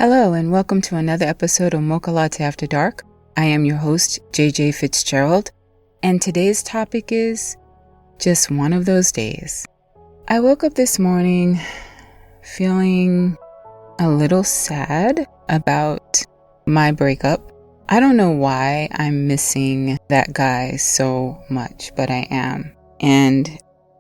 Hello and welcome to another episode of Mocha Latte After Dark. I am your host, JJ Fitzgerald, and today's topic is just one of those days. I woke up this morning feeling a little sad about my breakup. I don't know why I'm missing that guy so much, but I am. And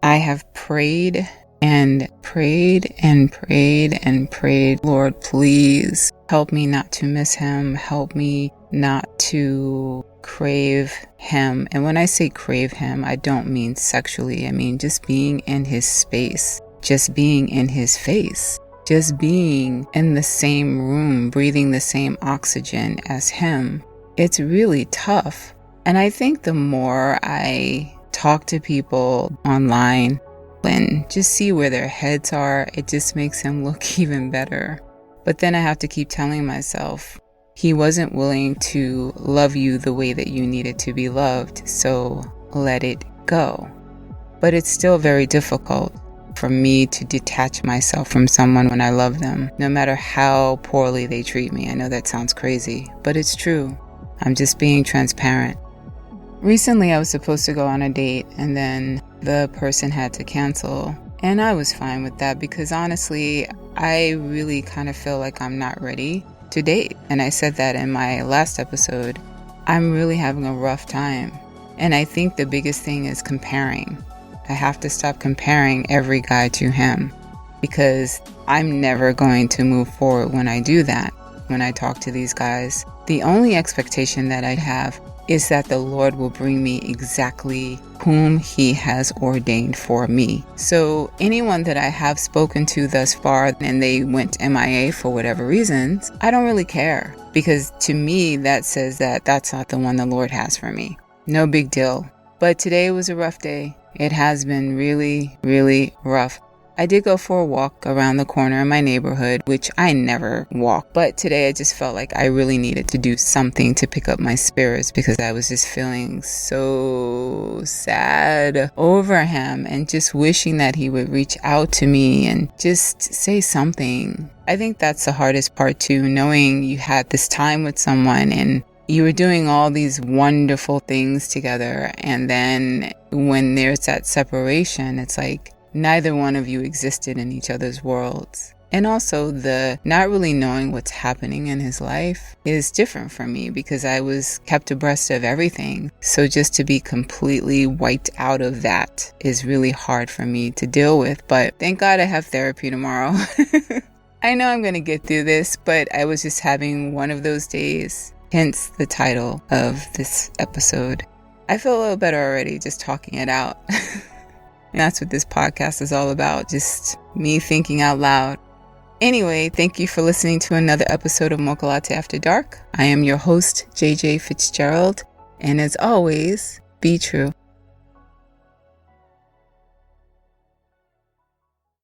I have prayed and prayed and prayed and prayed. Lord, please help me not to miss him. Help me not to crave him. And when I say crave him, I don't mean sexually. I mean just being in his space, just being in his face, just being in the same room, breathing the same oxygen as him. It's really tough. And I think the more I talk to people online and just see where their heads are, it just makes him look even better. But then I have to keep telling myself, he wasn't willing to love you the way that you needed to be loved, so let it go. But it's still very difficult for me to detach myself from someone when I love them, no matter how poorly they treat me. I know that sounds crazy, but it's true. I'm just being transparent. Recently, I was supposed to go on a date and then the person had to cancel. And I was fine with that because honestly, I really kind of feel like I'm not ready to date. And I said that in my last episode. I'm really having a rough time. And I think the biggest thing is comparing. I have to stop comparing every guy to him because I'm never going to move forward when I do that. When I talk to these guys, the only expectation that I have is that the Lord will bring me exactly whom he has ordained for me. So anyone that I have spoken to thus far and they went MIA for whatever reasons, I don't really care because to me that says that that's not the one the Lord has for me. No big deal. But today was a rough day. It has been really, really rough. I did go for a walk around the corner in my neighborhood, which I never walk. But today I just felt like I really needed to do something to pick up my spirits because I was just feeling so sad over him and just wishing that he would reach out to me and just say something. I think that's the hardest part too, knowing you had this time with someone and you were doing all these wonderful things together. And then when there's that separation, it's like, neither one of you existed in each other's worlds. And also the not really knowing what's happening in his life is different for me because I was kept abreast of everything. So just to be completely wiped out of that is really hard for me to deal with. But thank God I have therapy tomorrow. I know I'm going to get through this, but I was just having one of those days, hence the title of this episode. I feel a little better already just talking it out. And that's what this podcast is all about, just me thinking out loud. Anyway, thank you for listening to another episode of Mocha Latte After Dark. I am your host, JJ Fitzgerald, and as always, be true.